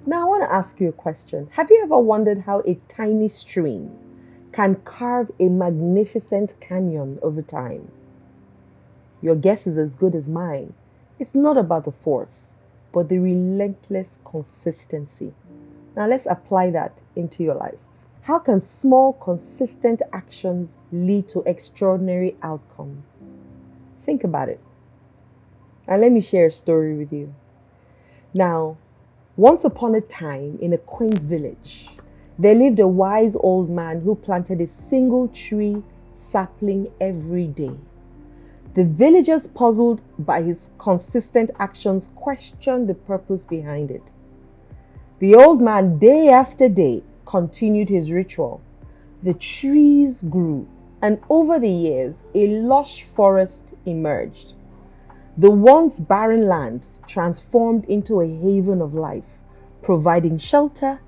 Now, I want to ask you a question. Have you ever wondered how a tiny stream can carve a magnificent canyon over time? Your guess is as good as mine. It's not about the force, but the relentless consistency. Now, let's apply that into your life. How can small, consistent actions lead to extraordinary outcomes? Think about it. And let me share a story with you. Now, once upon a time, in a quaint village, there lived a wise old man who planted a single tree sapling every day. The villagers, puzzled by his consistent actions, questioned the purpose behind it. The old man, day after day, continued his ritual. The trees grew, and over the years, a lush forest emerged. The once barren land transformed into a haven of life, providing shelter,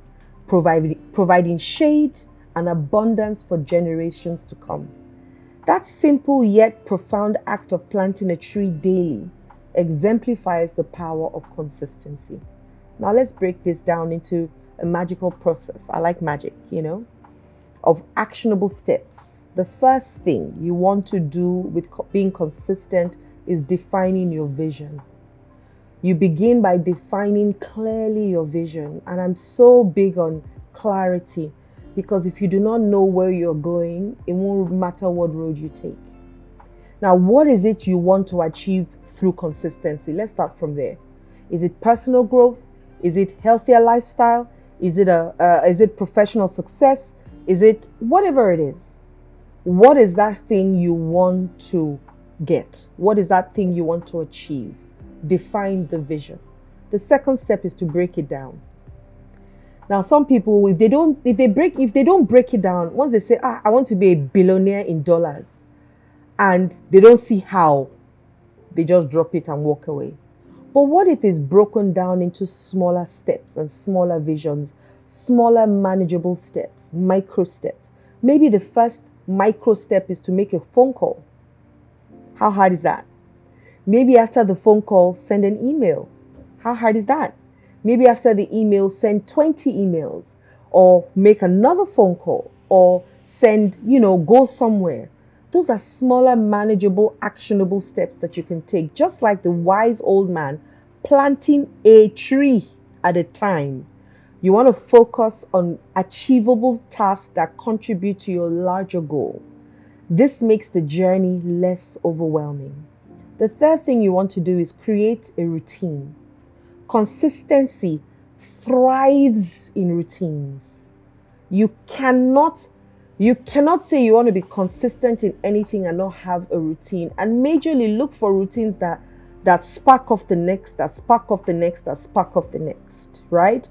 providing shade, and abundance for generations to come. That simple yet profound act of planting a tree daily exemplifies the power of consistency. Now, let's break this down into a magical process. I like magic, of actionable steps. The first thing you want to do with being consistent is defining your vision. You begin by defining clearly your vision. And I'm so big on clarity because if you do not know where you're going, it won't matter what road you take. Now, what is it you want to achieve through consistency? Let's start from there. Is it personal growth? Is it healthier lifestyle? Is it professional success? Is it whatever it is? What is that thing you want to get? What is that thing you want to achieve? Define the vision. The second step is to break it down. Now, some people, if they don't break it down, once they say, I want to be a billionaire in dollars, and they don't see how, they just drop it and walk away. But what if it's broken down into smaller steps and smaller visions, smaller manageable steps, micro steps? Maybe the first micro step is to make a phone call. How hard is that? Maybe after the phone call, send an email. How hard is that? Maybe after the email, send 20 emails or make another phone call or send, go somewhere. Those are smaller, manageable, actionable steps that you can take, just like the wise old man planting a tree at a time. You want to focus on achievable tasks that contribute to your larger goal. This makes the journey less overwhelming. The third thing you want to do is create a routine. Consistency thrives in routines. You cannot say you want to be consistent in anything and not have a routine. And majorly look for routines that spark off the next, that spark off the next, that spark off the next, right?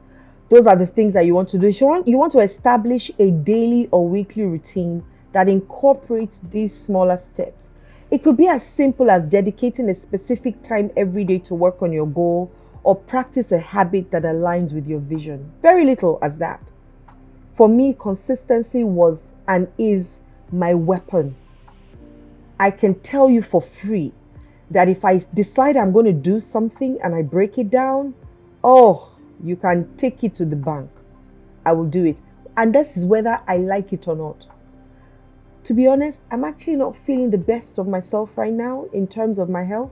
Those are the things that you want to do. You want to establish a daily or weekly routine that incorporates these smaller steps. It could be as simple as dedicating a specific time every day to work on your goal or practice a habit that aligns with your vision. Very little as that. For me, consistency was and is my weapon. I can tell you for free that if I decide I'm going to do something and I break it down, you can take it to the bank. I will do it. And this is whether I like it or not. To be honest, I'm actually not feeling the best of myself right now in terms of my health,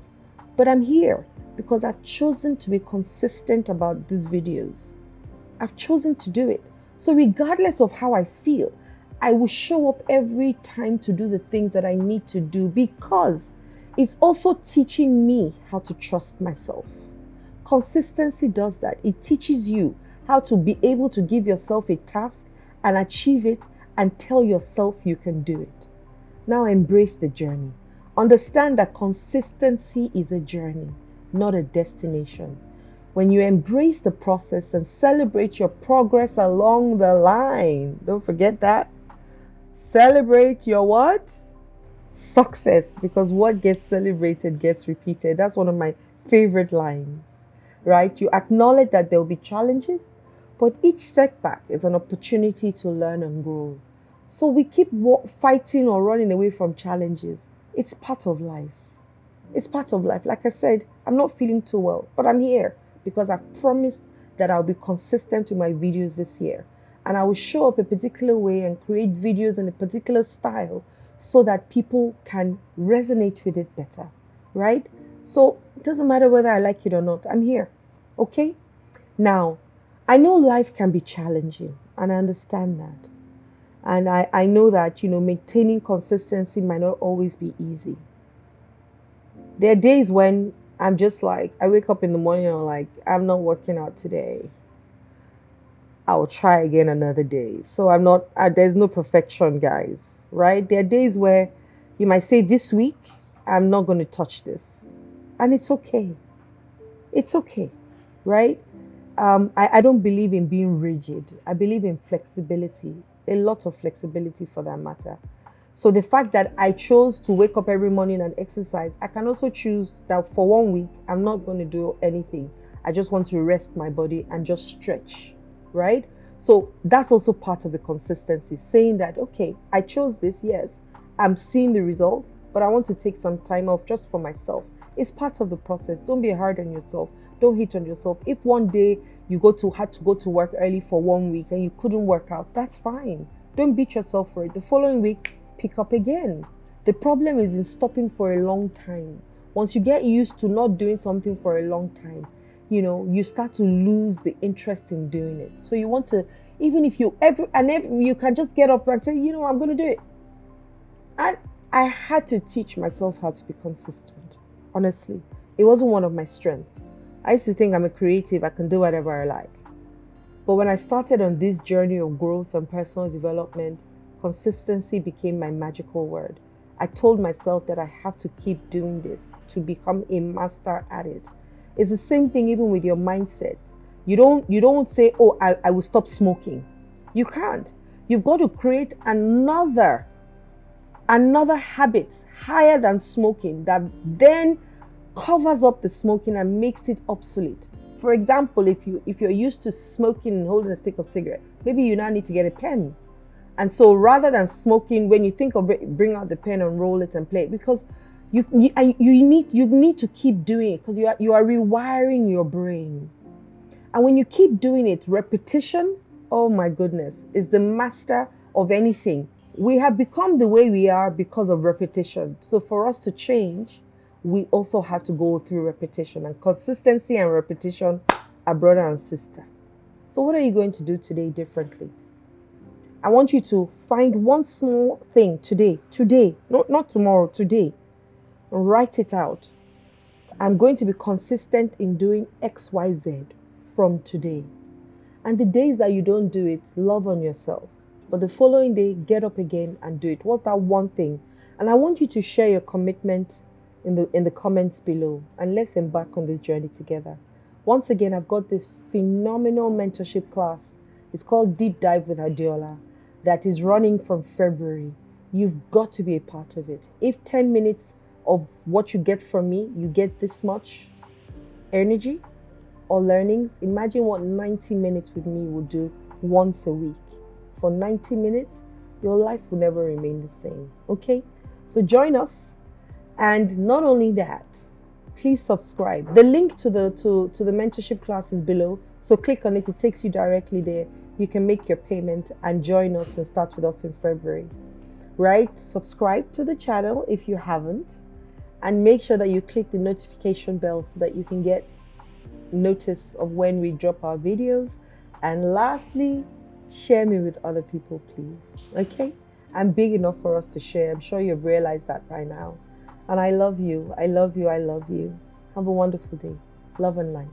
but I'm here because I've chosen to be consistent about these videos. I've chosen to do it. So regardless of how I feel, I will show up every time to do the things that I need to do because it's also teaching me how to trust myself. Consistency does that. It teaches you how to be able to give yourself a task and achieve it and tell yourself you can do it. Now embrace the journey. Understand that consistency is a journey, not a destination. When you embrace the process and celebrate your progress along the line, don't forget that. Celebrate your what? Success, because what gets celebrated gets repeated. That's one of my favorite lines, right? You acknowledge that there will be challenges, but each setback is an opportunity to learn and grow. So we keep fighting or running away from challenges. It's part of life. It's part of life. Like I said, I'm not feeling too well, but I'm here because I've promised that I'll be consistent with my videos this year. And I will show up a particular way and create videos in a particular style so that people can resonate with it better, right? So it doesn't matter whether I like it or not, I'm here, okay? Now, I know life can be challenging, and I understand that. And I know that, maintaining consistency might not always be easy. There are days when I'm just like, I wake up in the morning and I'm like, I'm not working out today. I'll try again another day. So I'm not, there's no perfection, guys, right? There are days where you might say, this week, I'm not going to touch this. And it's okay. It's okay, right? I don't believe in being rigid. I believe in flexibility, a lot of flexibility for that matter. So the fact that I chose to wake up every morning and exercise, I can also choose that for 1 week, I'm not going to do anything. I just want to rest my body and just stretch, right? So that's also part of the consistency, saying that, okay, I chose this, yes, I'm seeing the results, but I want to take some time off just for myself. It's part of the process. Don't be hard on yourself. Don't hate on yourself. If one day you had to go to work early for 1 week and you couldn't work out, that's fine. Don't beat yourself for it. The following week, pick up again. The problem is in stopping for a long time. Once you get used to not doing something for a long time, you start to lose the interest in doing it. So you want to, even if you you can just get up and say, I'm going to do it. I had to teach myself how to be consistent. Honestly, it wasn't one of my strengths. I used to think I'm a creative, I can do whatever I like. But when I started on this journey of growth and personal development, consistency became my magical word. I told myself that I have to keep doing this to become a master at it. It's the same thing even with your mindset. You don't say, oh, I will stop smoking. You can't. You've got to create another habit higher than smoking that then covers up the smoking and makes it obsolete. For example, if you're used to smoking and holding a stick of cigarette, maybe you now need to get a pen. And so rather than smoking, when you think of it, bring out the pen and roll it and play it, because you need to keep doing it because you are rewiring your brain. And when you keep doing it, repetition, oh my goodness, is the master of anything. We have become the way we are because of repetition. So for us to change, we also have to go through repetition, and consistency and repetition are brother and sister. So what are you going to do today differently? I want you to find one small thing today, not tomorrow, today, and write it out. I'm going to be consistent in doing X, Y, Z from today. And the days that you don't do it, love on yourself. But the following day, get up again and do it. What's that one thing? And I want you to share your commitment in the comments below, and let's embark on this journey together. Once again, I've got this phenomenal mentorship class. It's called Deep Dive with Adeola, that is running from February. You've got to be a part of it. If 10 minutes of what you get from me, you get this much energy or learnings, imagine what 90 minutes with me will do once a week. For 90 minutes, your life will never remain the same. Okay? So join us. And not only that, please subscribe. The link to the mentorship class is below. So click on it. It takes you directly there. You can make your payment and join us and start with us in February. Right? Subscribe to the channel if you haven't. And make sure that you click the notification bell so that you can get notice of when we drop our videos. And lastly, share me with other people, please. Okay? I'm big enough for us to share. I'm sure you've realized that by now. And I love you. I love you. I love you. Have a wonderful day. Love and light.